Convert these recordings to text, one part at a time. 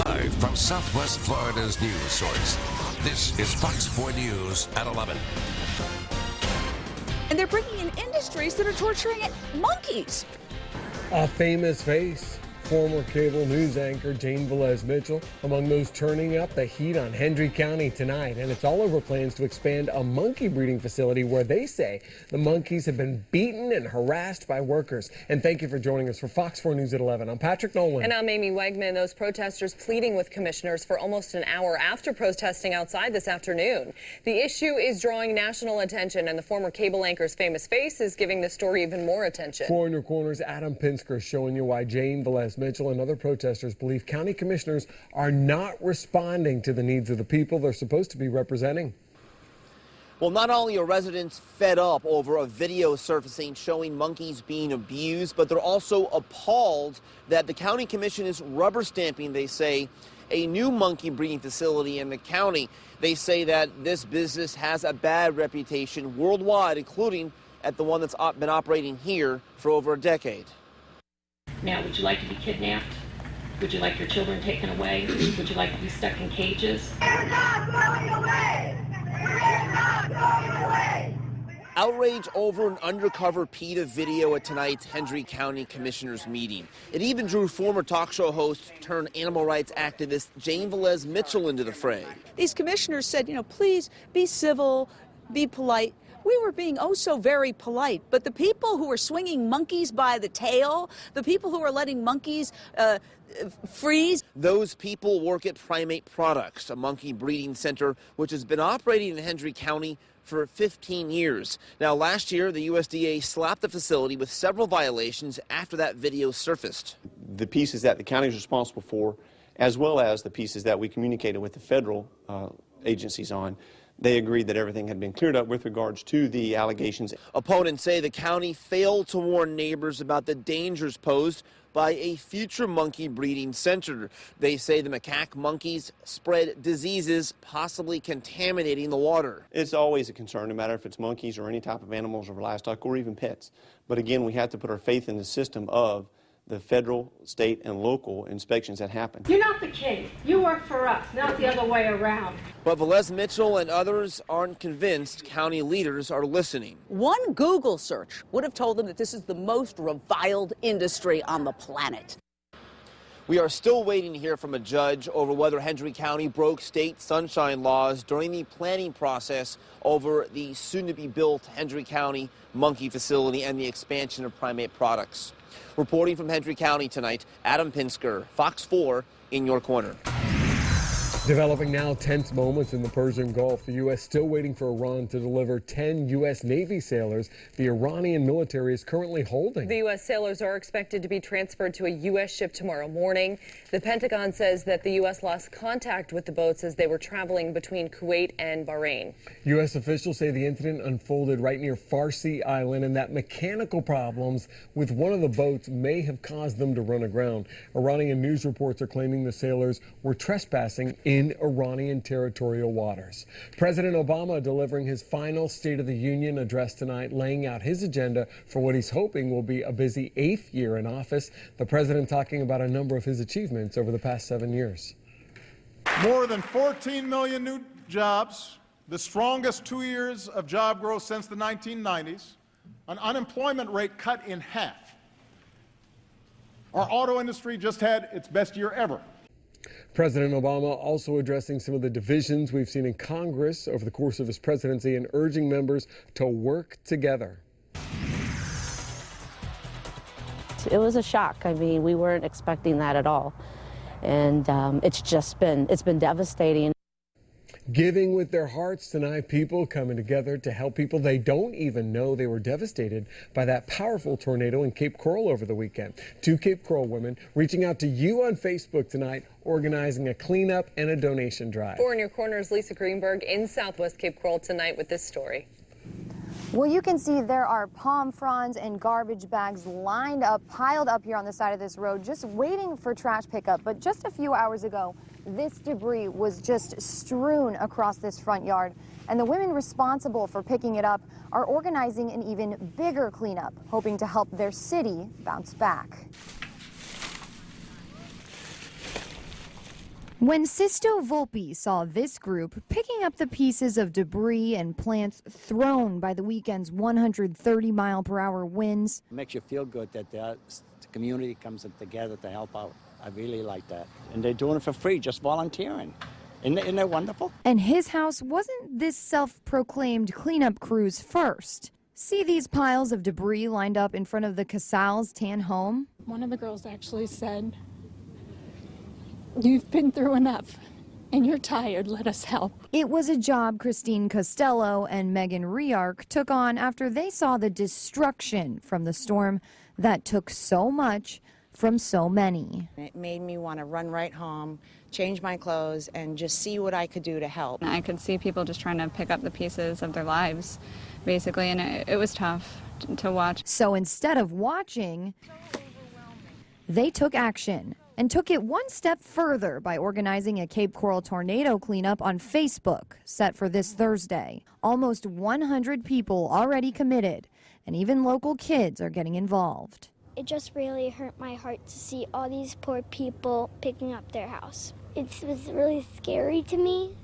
Live from Southwest Florida's news source, this is Fox 4 News at 11. And they're bringing in industries that are torturing monkeys. A famous face. Former cable news anchor Jane Velez Mitchell among those turning up the heat on Hendry County tonight. And it's all over plans to expand a monkey breeding facility where they say the monkeys have been beaten and harassed by workers. And thank you for joining us for Fox 4 News at 11. I'm Patrick Nolan. And I'm Amy Wegman. Those protesters pleading with commissioners for almost an hour after protesting outside this afternoon. The issue is drawing national attention, and the former cable anchor's famous face is giving the story even more attention. 4 in Your Corner's Adam Pinsker showing you why Jane Velez Mitchell and other protesters believe county commissioners are not responding to the needs of the people they're supposed to be representing. Well, not only are residents fed up over a video surfacing showing monkeys being abused, but they're also appalled that the county commission is rubber stamping, they say, a new monkey breeding facility in the county. They say that this business has a bad reputation worldwide, including at the one that's been operating here for over a decade. Now, would you like to be kidnapped? Would you like your children taken away? Would you like to be stuck in cages? We're not going away! We're not going away! Outrage over an undercover PETA video at tonight's Hendry County Commissioners meeting. It even drew former talk show host turned animal rights activist Jane Velez Mitchell into the fray. These commissioners said, please be civil, be polite. We were being oh so very polite, but the people who are swinging monkeys by the tail, the people who are letting monkeys freeze. Those people work at Primate Products, a monkey breeding center which has been operating in Hendry County for 15 years. Now, last year, the USDA slapped the facility with several violations after that video surfaced. The pieces that the county is responsible for, as well as the pieces that we communicated with the federal agencies on, they agreed that everything had been cleared up with regards to the allegations. Opponents say the county failed to warn neighbors about the dangers posed by a future monkey breeding center. They say the macaque monkeys spread diseases, possibly contaminating the water. It's always a concern, no matter if it's monkeys or any type of animals or livestock or even pets. But again, we have to put our faith in the system of the federal, state, and local inspections that happen. You're not the king. You work for us, not the other way around. But Velez Mitchell and others aren't convinced county leaders are listening. One Google search would have told them that this is the most reviled industry on the planet. We are still waiting to hear from a judge over whether Hendry County broke state sunshine laws during the planning process over the soon-to-be-built Hendry County monkey facility and the expansion of Primate Products. Reporting from Hendry County tonight, Adam Pinsker, Fox 4 in your corner. Developing now tense moments in the Persian Gulf. The U.S. still waiting for Iran to deliver 10 U.S. Navy sailors the Iranian military is currently holding. The U.S. sailors are expected to be transferred to a U.S. ship tomorrow morning. The Pentagon says that the U.S. lost contact with the boats as they were traveling between Kuwait and Bahrain. U.S. officials say the incident unfolded right near Farsi Island and that mechanical problems with one of the boats may have caused them to run aground. Iranian news reports are claiming the sailors were trespassing in Iranian territorial waters. President Obama delivering his final State of the Union address tonight, laying out his agenda for what he's hoping will be a busy 8th year in office. The president talking about a number of his achievements over the past 7 years. More than 14 million new jobs, the strongest 2 years of job growth since the 1990s, an unemployment rate cut in half. Our auto industry just had its best year ever. President Obama also addressing some of the divisions we've seen in Congress over the course of his presidency and urging members to work together. It was a shock. I mean, we weren't expecting that at all. And it's been devastating. Giving with their hearts tonight, people coming together to help people they don't even know they were devastated by that powerful tornado in Cape Coral over the weekend. 2 Cape Coral women reaching out to you on Facebook tonight, organizing a cleanup and a donation drive. 4 in your corner's Lisa Greenberg in Southwest Cape Coral tonight with this story. Well, you can see there are palm fronds and garbage bags lined up, piled up here on the side of this road, just waiting for trash pickup. But just a few hours ago, this debris was just strewn across this front yard. And the women responsible for picking it up are organizing an even bigger cleanup, hoping to help their city bounce back. When Sisto Volpe saw this group picking up the pieces of debris and plants thrown by the weekend's 130-mile-per-hour winds, It makes you feel good that the community comes together to help out. I really like that. And they're doing it for free, just volunteering. Isn't that wonderful? And his house wasn't this self-proclaimed cleanup crew's first. See these piles of debris lined up in front of the Casals' tan home? One of the girls actually said, "You've been through enough and you're tired, let us help." It was a job Christine Costello and Megan Riark took on after they saw the destruction from the storm that took so much from so many. It made me want to run right home, change my clothes, and just see what I could do to help. I could see people just trying to pick up the pieces of their lives, basically, and it was tough to watch. So instead of watching, they took action and took it one step further by organizing a Cape Coral tornado cleanup on Facebook, set for this Thursday. Almost 100 people already committed, and even local kids are getting involved. It just really hurt my heart to see all these poor people picking up their house. It was really scary to me,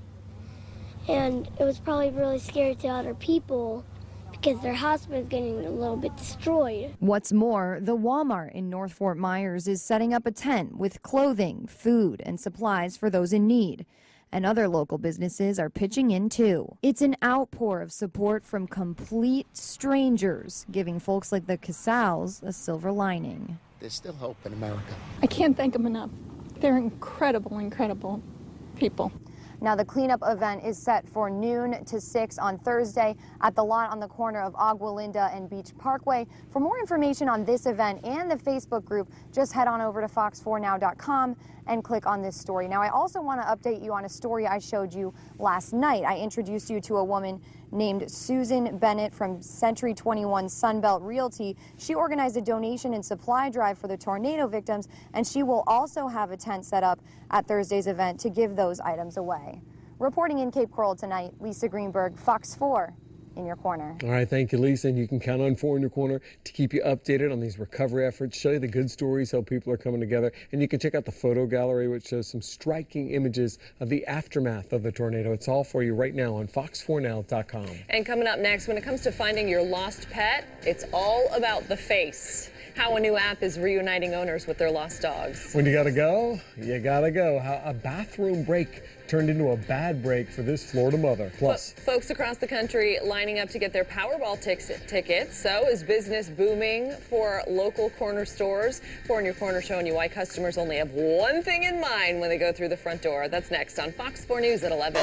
and it was probably really scary to other people because their house was getting a little bit destroyed. What's more, the Walmart in North Fort Myers is setting up a tent with clothing, food, and supplies for those in need. And other local businesses are pitching in too. It's an outpour of support from complete strangers, giving folks like the Casals a silver lining. There's still hope in America. I can't thank them enough. They're incredible, incredible people. Now, the cleanup event is set for noon to 6 on Thursday at the lot on the corner of Agua Linda and Beach Parkway. For more information on this event and the Facebook group, just head on over to fox4now.com and click on this story. Now, I also want to update you on a story I showed you last night. I introduced you to a woman named Susan Bennett from Century 21 Sunbelt Realty. She organized a donation and supply drive for the tornado victims, and she will also have a tent set up at Thursday's event to give those items away. Reporting in Cape Coral tonight, Lisa Greenberg, Fox 4 in your corner. All right, thank you, Lisa. And you can count on 4 in your corner to keep you updated on these recovery efforts, show you the good stories, how people are coming together. And you can check out the photo gallery, which shows some striking images of the aftermath of the tornado. It's all for you right now on fox4now.com. And coming up next, when it comes to finding your lost pet, it's all about the face. How a new app is reuniting owners with their lost dogs. When you gotta go, you gotta go. How a bathroom break turned into a bad break for this Florida mother. Plus, folks across the country lining up to get their Powerball tickets. So is business booming for local corner stores? 4 in your corner showing you why customers only have one thing in mind when they go through the front door. That's next on Fox 4 News at 11.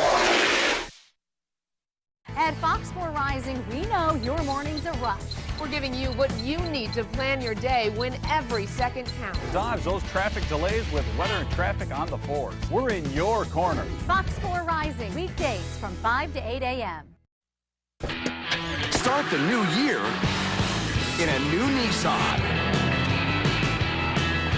At Fox 4 Rising, we know your morning's a rush. We're giving you what you need to plan your day when every second counts. Dodge those traffic delays with weather and traffic on the 4s. We're in your corner. Fox 4 Rising, weekdays from 5 to 8 a.m. Start the new year in a new Nissan.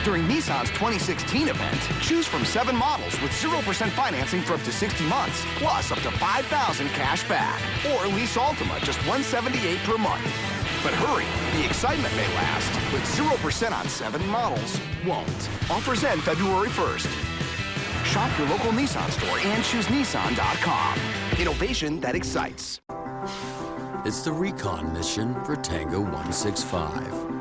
During Nissan's 2016 event, choose from 7 models with 0% financing for up to 60 months, plus up to $5,000 cash back. Or lease Altima, just $178 per month. But hurry, the excitement may last, but 0% on 7 models won't. Offers end February 1st. Shop your local Nissan store and choose Nissan.com. Innovation that excites. It's the recon mission for Tango 165.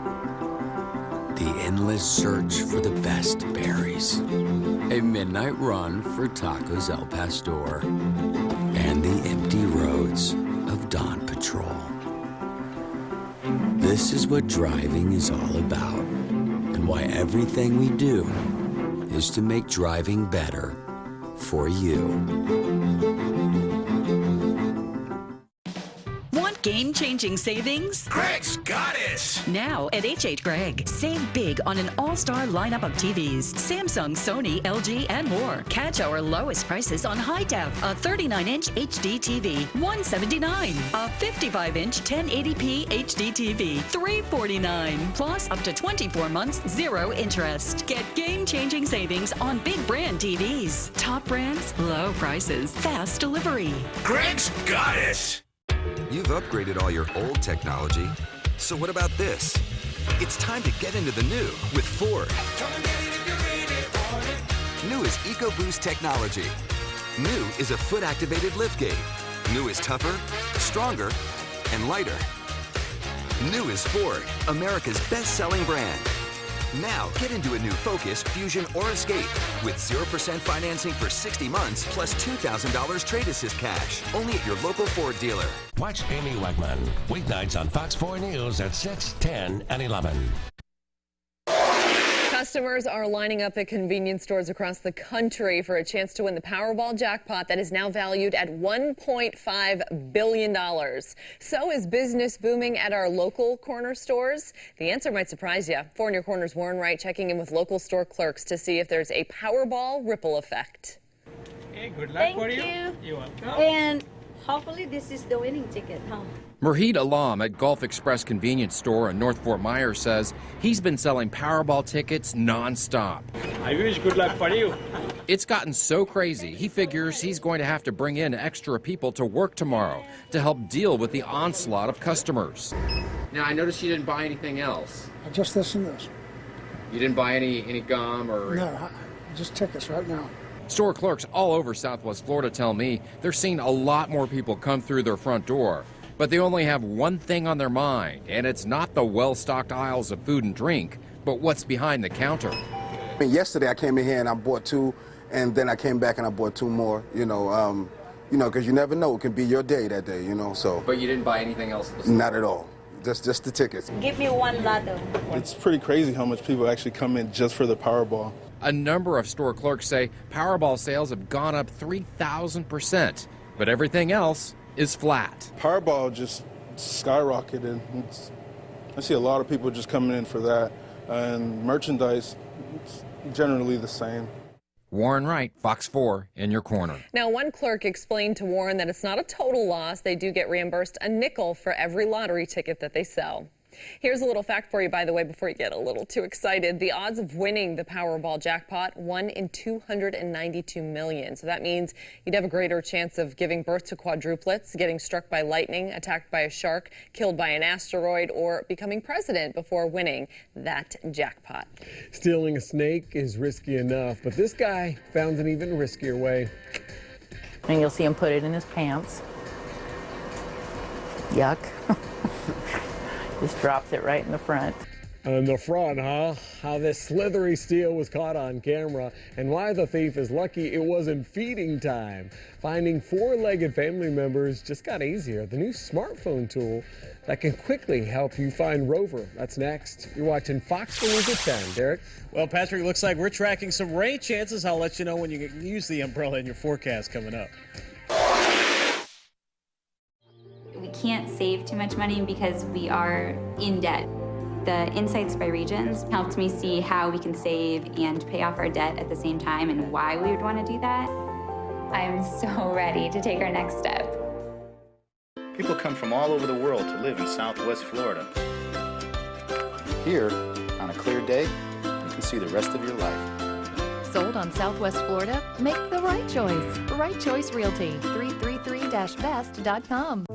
The endless search for the best berries. A midnight run for Tacos El Pastor. And the empty roads of Dawn Patrol. This is what driving is all about, and why everything we do is to make driving better for you. Want game-changing savings? Greg's got it! Now at H.H. Gregg, save big on an all-star lineup of TVs, Samsung, Sony, LG, and more. Catch our lowest prices on high def, a 39-inch HD TV, $179. A 55-inch 1080p HD TV, $349. Plus up to 24 months, 0 interest. Get game-changing savings on big brand TVs. Top brands, low prices, fast delivery. Greg's got it! You've upgraded all your old technology, so what about this? It's time to get into the new with Ford. New is EcoBoost technology. New is a foot-activated liftgate. New is tougher, stronger, and lighter. New is Ford, America's best-selling brand. Now, get into a new Focus, Fusion, or Escape with 0% financing for 60 months plus $2,000 trade assist cash. Only at your local Ford dealer. Watch Amy Wegman weeknights on Fox 4 News at 6, 10, and 11. Customers are lining up at convenience stores across the country for a chance to win the Powerball jackpot that is now valued at $1.5 billion. So is business booming at our local corner stores? The answer might surprise you. 4 in Your Corner's Warren Wright checking in with local store clerks to see if there's a Powerball ripple effect. Hey, good luck for you. You're welcome. And hopefully this is the winning ticket, huh? Murheed Alam at Gulf Express convenience store in North Fort Myers says he's been selling Powerball tickets nonstop. I wish good luck for you. It's gotten so crazy, he figures he's going to have to bring in extra people to work tomorrow to help deal with the onslaught of customers. Now, I noticed you didn't buy anything else. Just this and this. You didn't buy any gum or... No, just tickets right now. Store clerks all over Southwest Florida tell me they're seeing a lot more people come through their front door. But they only have one thing on their mind, and it's not the well-stocked aisles of food and drink, but what's behind the counter. Yesterday I came in here and I bought 2, and then I came back and I bought 2 more, because you never know. It can be your day that day, so. But you didn't buy anything else at the store? Not at all. Just the tickets. Give me one lotto. It's pretty crazy how much people actually come in just for the Powerball. A number of store clerks say Powerball sales have gone up 3,000%, but everything else is flat. Powerball just skyrocketed. I see a lot of people just coming in for that, and merchandise, it's generally the same. Warren Wright, Fox 4, in your corner. Now, one clerk explained to Warren that it's not a total loss. They do get reimbursed a nickel for every lottery ticket that they sell. Here's a little fact for you, by the way, before you get a little too excited. The odds of winning the Powerball jackpot, 1 in 292 million. So that means you'd have a greater chance of giving birth to quadruplets, getting struck by lightning, attacked by a shark, killed by an asteroid, or becoming president before winning that jackpot. Stealing a snake is risky enough, but this guy found an even riskier way. And you'll see him put it in his pants. Yuck. Just drops it right in the front. On the front, huh? How this slithery steal was caught on camera and why the thief is lucky it wasn't feeding time. Finding 4-legged family members just got easier. The new smartphone tool that can quickly help you find Rover. That's next. You're watching Fox News at 10. Derek? Well, Patrick, looks like we're tracking some rain chances. I'll let you know when you use the umbrella in your forecast coming up. We can't save too much money because we are in debt. The Insights by Regions helped me see how we can save and pay off our debt at the same time and why we would want to do that. I'm so ready to take our next step. People come from all over the world to live in Southwest Florida. Here, on a clear day, you can see the rest of your life. Sold on Southwest Florida? Make the right choice. Right Choice Realty, 333-best.com.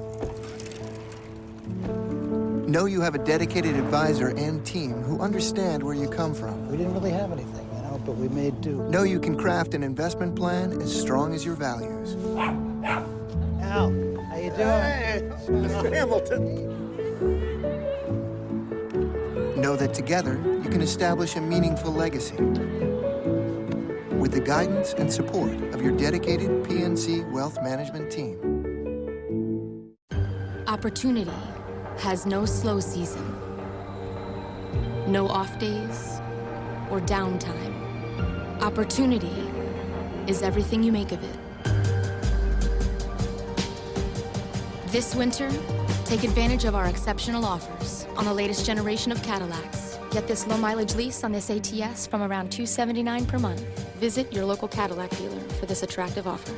Know you have a dedicated advisor and team who understand where you come from. We didn't really have anything, but we made do. Know you can craft an investment plan as strong as your values. Al, how you doing? Hey, Mr. Hamilton. Know that together you can establish a meaningful legacy with the guidance and support of your dedicated PNC Wealth Management team. Opportunity has no slow season, no off days or downtime. Opportunity is everything you make of it. This winter, take advantage of our exceptional offers on the latest generation of Cadillacs. Get this low mileage lease on this ATS from around $279 per month. Visit your local Cadillac dealer for this attractive offer.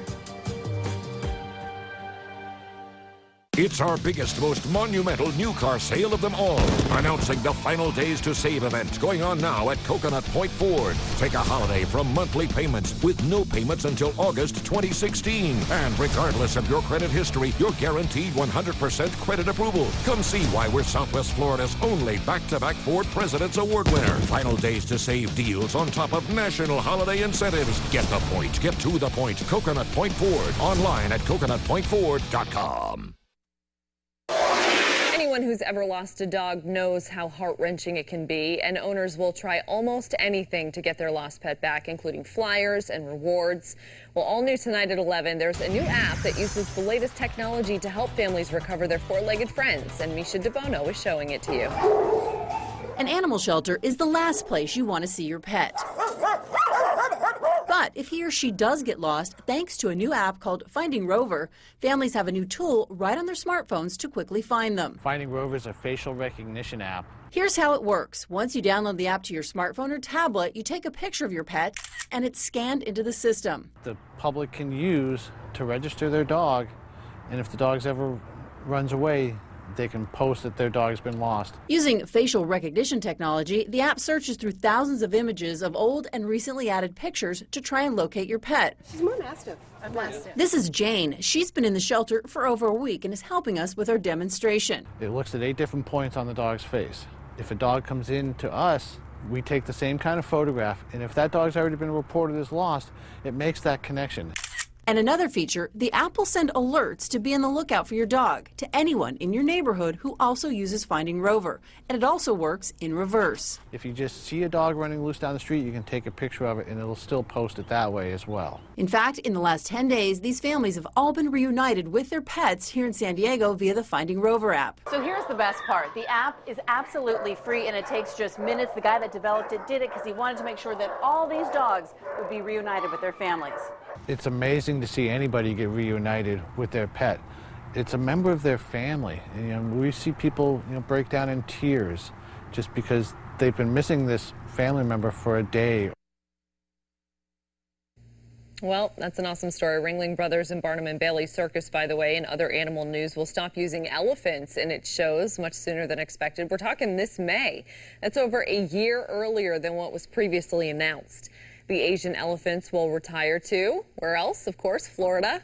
It's our biggest, most monumental new car sale of them all. Announcing the final days to save event going on now at Coconut Point Ford. Take a holiday from monthly payments with no payments until August 2016. And regardless of your credit history, you're guaranteed 100% credit approval. Come see why we're Southwest Florida's only back-to-back Ford President's Award winner. Final days to save deals on top of national holiday incentives. Get the point. Get to the point. Coconut Point Ford. Online at coconutpointford.com. Anyone who's ever lost a dog knows how heart-wrenching it can be, and owners will try almost anything to get their lost pet back, including flyers and rewards. Well, all new tonight at 11, there's a new app that uses the latest technology to help families recover their four-legged friends, and Misha DeBono is showing it to you. An animal shelter is the last place you want to see your pet. But if he or she does get lost, thanks to a new app called Finding Rover, families have a new tool right on their smartphones to quickly find them. Finding Rover is a facial recognition app. Here's how it works. Once you download the app to your smartphone or tablet, you take a picture of your pet, and it's scanned into the system. The public can use to register their dog, and if the dog ever runs away, they can post that their dog's been lost. Using facial recognition technology, the app searches through thousands of images of old and recently added pictures to try and locate your pet. She's more mastiff. Mastiff. This is Jane. She's been in the shelter for over a week and is helping us with our demonstration. It looks at 8 different points on the dog's face. If a dog comes in to us, we take the same kind of photograph, and if that dog's already been reported as lost, it makes that connection. And another feature, the app will send alerts to be on the lookout for your dog to anyone in your neighborhood who also uses Finding Rover. And it also works in reverse. If you just see a dog running loose down the street, you can take a picture of it and it'll still post it that way as well. In fact, in the last 10 days, these families have all been reunited with their pets here in San Diego via the Finding Rover app. So here's the best part. The app is absolutely free and it takes just minutes. The guy that developed it did it because he wanted to make sure that all these dogs would be reunited with their families. It's amazing to see anybody get reunited with their pet. It's a member of their family. And, we see people break down in tears just because they've been missing this family member for a day. Well, that's an awesome story. Ringling Brothers and Barnum and Bailey Circus, by the way, and other animal news will stop using elephants in its shows much sooner than expected. We're talking this May. That's over a year earlier than what was previously announced. The Asian elephants will retire to, where else? Of course, Florida.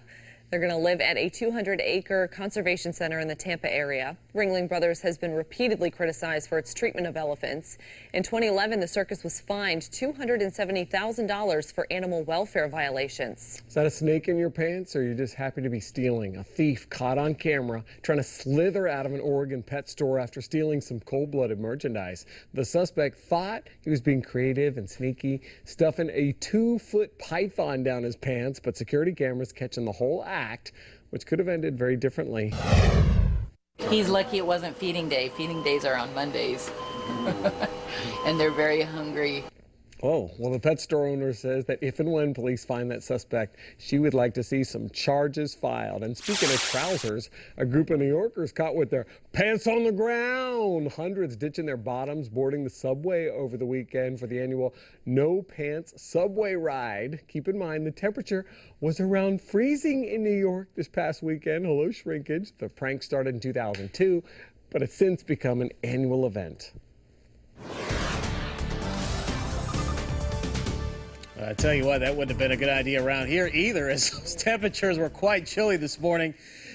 They're going to live at a 200-acre conservation center in the Tampa area. Ringling Brothers has been repeatedly criticized for its treatment of elephants. In 2011, the circus was fined $270,000 for animal welfare violations. Is that a snake in your pants, or are you just happy to be stealing? A thief caught on camera trying to slither out of an Oregon pet store after stealing some cold-blooded merchandise. The suspect thought he was being creative and sneaky, stuffing a 2-foot python down his pants, but security cameras catching the whole act, which could have ended very differently. He's lucky it wasn't feeding day. Feeding days are on Mondays. And they're very hungry. Oh, well, the pet store owner says that if and when police find that suspect, she would like to see some charges filed. And speaking of trousers, a group of New Yorkers caught with their pants on the ground. Hundreds ditching their bottoms, boarding the subway over the weekend for the annual No Pants Subway Ride. Keep in mind, the temperature was around freezing in New York this past weekend. Hello, shrinkage. The prank started in 2002, but it's since become an annual event. I tell you what, that wouldn't have been a good idea around here either, as those temperatures were quite chilly this morning.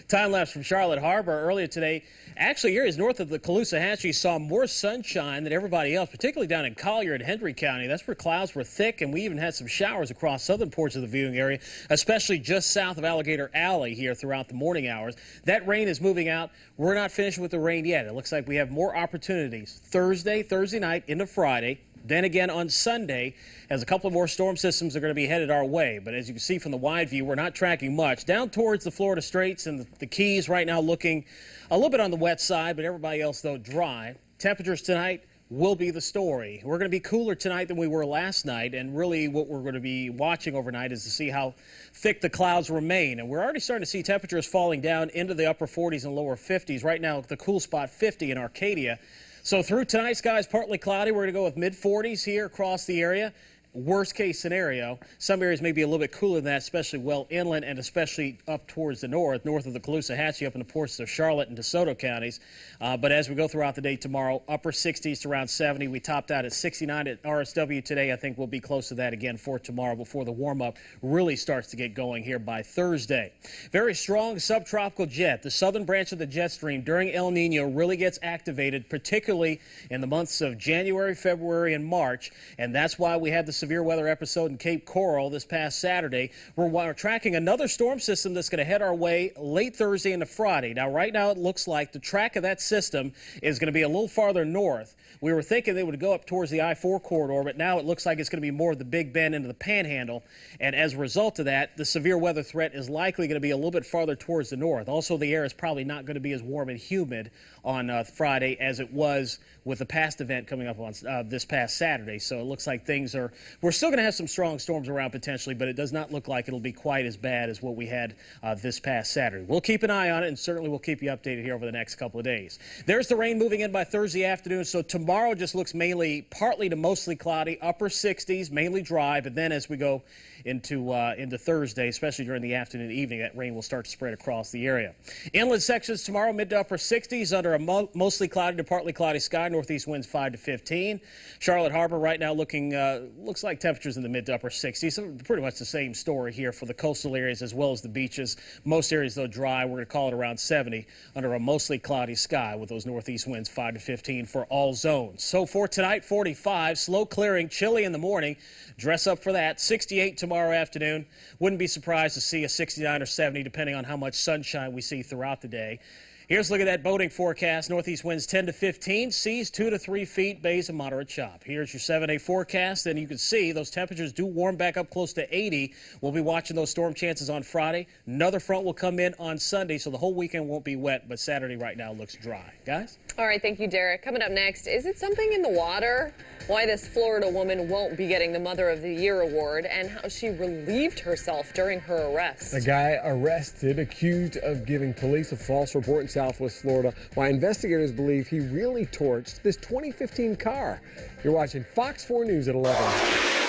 Time lapse from Charlotte Harbor earlier today. Actually, areas north of the Caloosahatchee saw more sunshine than everybody else, particularly down in Collier and Hendry County. That's where clouds were thick, and we even had some showers across southern ports of the viewing area, especially just south of Alligator Alley here throughout the morning hours. That rain is moving out. We're not finished with the rain yet. It looks like we have more opportunities Thursday night into Friday. Then again on Sunday, as a couple of more storm systems are going to be headed our way. But as you can see from the wide view, we're not tracking much. Down towards the Florida Straits and the Keys right now looking a little bit on the wet side, but everybody else, though, dry. Temperatures tonight will be the story. We're going to be cooler tonight than we were last night, and really what we're going to be watching overnight is to see how thick the clouds remain. And we're already starting to see temperatures falling down into the upper 40s and lower 50s. Right now, the cool spot 50 in Arcadia. So through tonight, skies partly cloudy. We're going to go with mid-40s here across the area. worst case scenario. Some areas may be a little bit cooler than that, especially well inland and especially up towards the north of the Caloosahatchee, up in the ports of Charlotte and DeSoto counties. But as we go throughout the day tomorrow, upper 60s to around 70. We topped out at 69 at RSW today. I think we'll be close to that again for tomorrow before the warm-up really starts to get going here by Thursday. Very strong subtropical jet. The southern branch of the jet stream during El Nino really gets activated, particularly in the months of January, February, and March. And that's why we had the severe weather episode in Cape Coral this past Saturday. We're tracking another storm system that's going to head our way late Thursday into Friday. Now, right now, it looks like the track of that system is going to be a little farther north. We were thinking they would go up towards the I-4 corridor, but now it looks like it's going to be more of the Big Bend into the Panhandle. And as a result of that, the severe weather threat is likely going to be a little bit farther towards the north. Also, the air is probably not going to be as warm and humid on Friday as it was with the past event coming up on this past Saturday. So it looks like we're still going to have some strong storms around potentially, but it does not look like it'll be quite as bad as what we had this past Saturday. We'll keep an eye on it, and certainly we'll keep you updated here over the next couple of days. There's the rain moving in by Thursday afternoon. So tomorrow just looks mainly partly to mostly cloudy, upper 60s, mainly dry. But then as we go into Thursday, especially during the afternoon and evening, that rain will start to spread across the area. Inland sections tomorrow, mid to upper 60s under a mostly cloudy to partly cloudy sky. Northeast winds 5 to 15. Charlotte Harbor right now looks like temperatures in the mid to upper 60s. So pretty much the same story here for the coastal areas as well as the beaches. Most areas, though, dry. We're going to call it around 70 under a mostly cloudy sky with those northeast winds 5 to 15 for all zones. So for tonight, 45, slow clearing, chilly in the morning. Dress up for that. 68 tomorrow afternoon. Wouldn't be surprised to see a 69 or 70 depending on how much sunshine we see throughout the day. Here's a look at that boating forecast. Northeast winds 10 to 15, seas 2 to 3 feet, bays a moderate chop. Here's your 7-day forecast, and you can see those temperatures do warm back up close to 80. We'll be watching those storm chances on Friday. Another front will come in on Sunday, so the whole weekend won't be wet, but Saturday right now looks dry. Guys? All right, thank you, Derek. Coming up next, is it something in the water? Why this Florida woman won't be getting the Mother of the Year award and how she relieved herself during her arrest. A guy arrested accused of giving police a false report in Southwest Florida, why investigators believe he really torched this 2015 car. You're watching Fox 4 News at 11.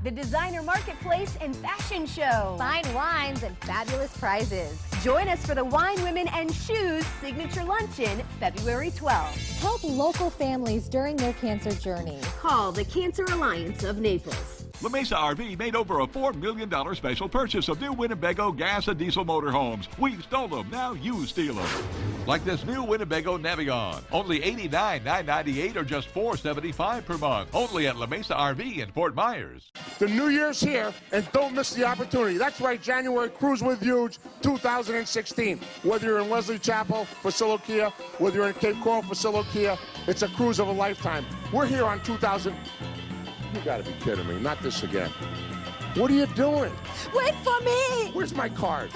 The Designer Marketplace and Fashion Show. Fine wines and fabulous prizes. Join us for the Wine, Women, and Shoes Signature Luncheon, February 12th. Help local families during their cancer journey. Call the Cancer Alliance of Naples. La Mesa RV made over a $4 million special purchase of new Winnebago gas and diesel motorhomes. We stole them, now you steal them. Like this new Winnebago Navigon, only $89,998 or just $475 per month. Only at La Mesa RV in Fort Myers. The new year's here, and don't miss the opportunity. That's right, January Cruise with Huge 2016. Whether you're in Wesley Chapel, Facillo Kia, whether you're in Cape Coral, Facillo Kia, it's a cruise of a lifetime. We're here on 2000. You gotta be kidding me, not this again. What are you doing? Wait for me! Where's my card?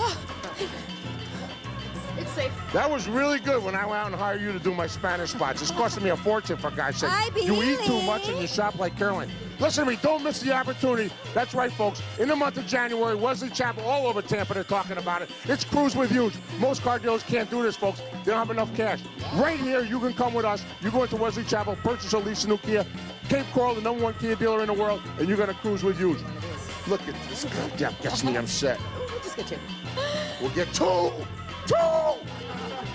It's safe. That was really good when I went out and hired you to do my Spanish spots. It's costing me a fortune, for God's sake. You eat too much and you shop like Carolyn. Listen to me, don't miss the opportunity. That's right, folks. In the month of January, Wesley Chapel, all over Tampa, they're talking about it. It's Cruise with Huge. Most car dealers can't do this, folks. They don't have enough cash. Right here, you can come with us. You go into Wesley Chapel, purchase or lease a new Kia. Cape Coral, the #1 Kia dealer in the world, and you're going to cruise with Huge. Look at this. Goddamn, gets me upset. We'll just get two. We'll get two.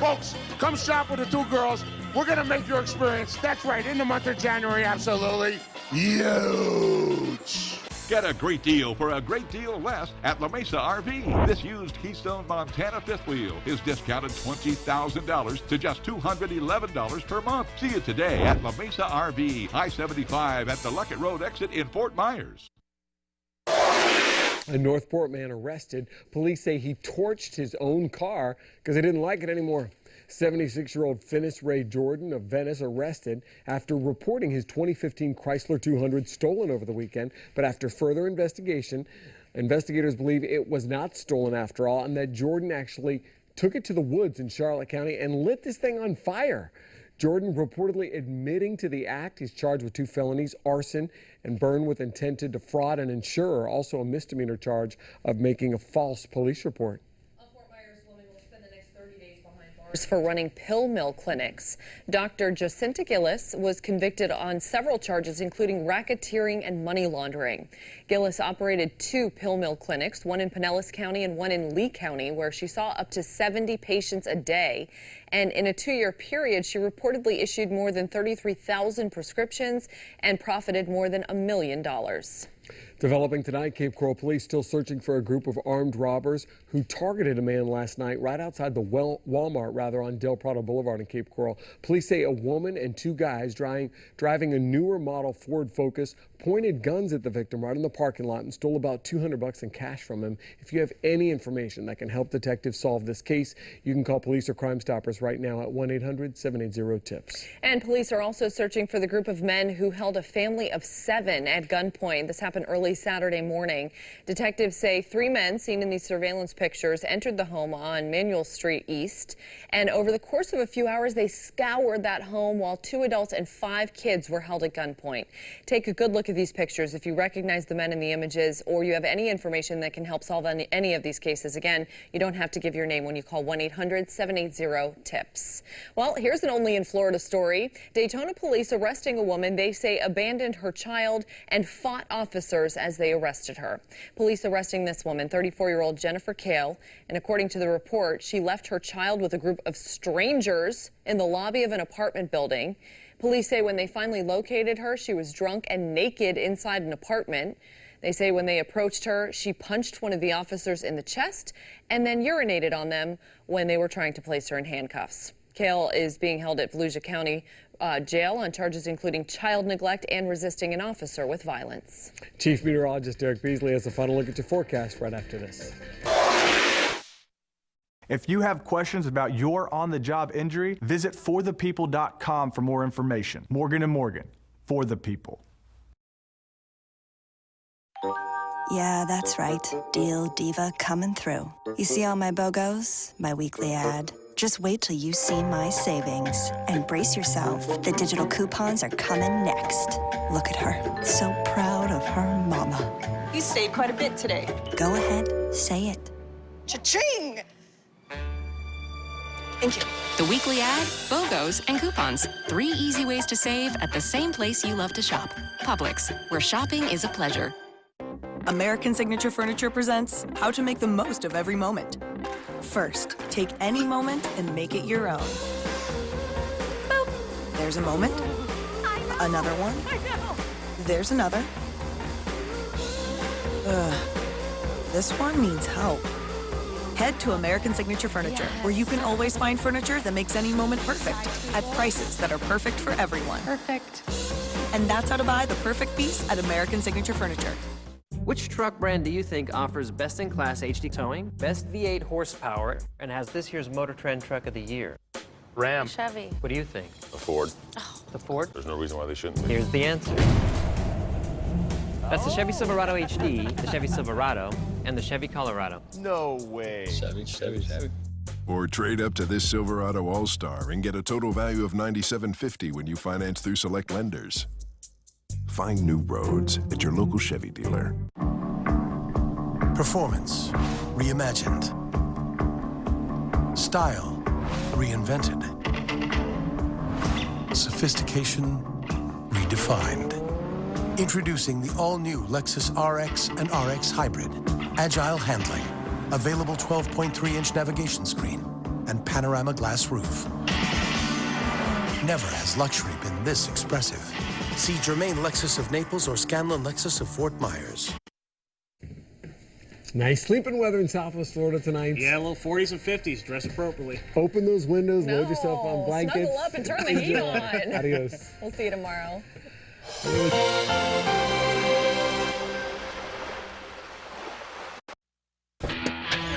Folks, come shop with the two girls. We're going to make your experience, that's right, in the month of January, absolutely huge. Get a great deal for a great deal less at La Mesa RV. This used Keystone Montana fifth wheel is discounted $20,000 to just $211 per month. See it today at La Mesa RV, I-75 at the Luckett Road exit in Fort Myers. A Northport man arrested. Police say he torched his own car because he didn't like it anymore. 76-year-old Finis Ray Jordan of Venice arrested after reporting his 2015 Chrysler 200 stolen over the weekend. But after further investigation, investigators believe it was not stolen after all and that Jordan actually took it to the woods in Charlotte County and lit this thing on fire. Jordan reportedly admitting to the act. He's charged with 2 felonies, arson and burn with intent to defraud an insurer, also a misdemeanor charge of making a false police report. for running pill mill clinics. Dr. Jacinta Gillis was convicted on several charges, including racketeering and money laundering. Gillis operated 2 pill mill clinics, one in Pinellas County and one in Lee County, where she saw up to 70 patients a day. And in a 2-year period, she reportedly issued more than 33,000 prescriptions and profited more than $1 million. Developing tonight, Cape Coral police still searching for a group of armed robbers who targeted a man last night right outside the Walmart on Del Prado Boulevard in Cape Coral. Police say a woman and 2 guys driving a newer model Ford Focus pointed guns at the victim right in the parking lot and stole about $200 in cash from him. If you have any information that can help detectives solve this case, you can call police or Crime Stoppers right now at 1-800-780-TIPS. And police are also searching for the group of men who held a family of 7 at gunpoint. This happened early Saturday morning. Detectives say 3 men seen in these surveillance pictures entered the home on Manuel Street East, and over the course of a few hours they scoured that home while 2 adults and 5 kids were held at gunpoint. Take a good look at these pictures. If you recognize the men in the images or you have any information that can help solve any of these cases, again, you don't have to give your name when you call 1-800-780-TIPS. Well, here's an only in Florida story. Daytona police arresting a woman they say abandoned her child and fought officers as they arrested her. Police arresting this woman, 34-year-old Jennifer Kale, and according to the report, she left her child with a group of strangers in the lobby of an apartment building. Police say when they finally located her, she was drunk and naked inside an apartment. They say when they approached her, she punched one of the officers in the chest and then urinated on them when they were trying to place her in handcuffs. Kale is being held at Volusia County Jail on charges including child neglect and resisting an officer with violence. Chief Meteorologist Derek Beasley has a final look at your forecast right after this. If you have questions about your on-the-job injury, visit forthepeople.com for more information. Morgan & Morgan, for the people. Yeah, that's right. Deal Diva coming through. You see all my BOGOs? My weekly ad. Just wait till you see my savings. And brace yourself. The digital coupons are coming next. Look at her. So proud of her mama. You saved quite a bit today. Go ahead, say it. Cha-ching! Thank you. The weekly ad, BOGOs, and coupons. 3 easy ways to save at the same place you love to shop. Publix, where shopping is a pleasure. American Signature Furniture presents how to make the most of every moment. First, take any moment and make it your own. Boop. There's a moment. Another one. There's another. This one needs help. Head to American Signature Furniture, where you can always find furniture that makes any moment perfect at prices that are perfect for everyone. Perfect. And that's how to buy the perfect piece at American Signature Furniture. Which truck brand do you think offers best-in-class HD towing, best V8 horsepower, and has this year's Motor Trend Truck of the Year? Ram. Chevy. What do you think? A Ford. Oh, the Ford? There's no reason why they shouldn't be. Here's the answer. That's the Chevy Silverado HD, the Chevy Silverado, and the Chevy Colorado. No way. Chevy. Or trade up to this Silverado All-Star and get a total value of $97.50 when you finance through select lenders. Find new roads at your local Chevy dealer. Performance reimagined. Style reinvented. Sophistication redefined. Introducing the all-new Lexus RX and RX Hybrid. Agile handling, available 12.3-inch navigation screen, and panorama glass roof. Never has luxury been this expressive. See Germain Lexus of Naples or Scanlon Lexus of Fort Myers. Nice sleeping weather in Southwest Florida tonight. Yeah, a little 40s and 50s. Dress appropriately. Open those windows, load yourself on blankets. Snuggle up and turn the heat on. Adios. We'll see you tomorrow.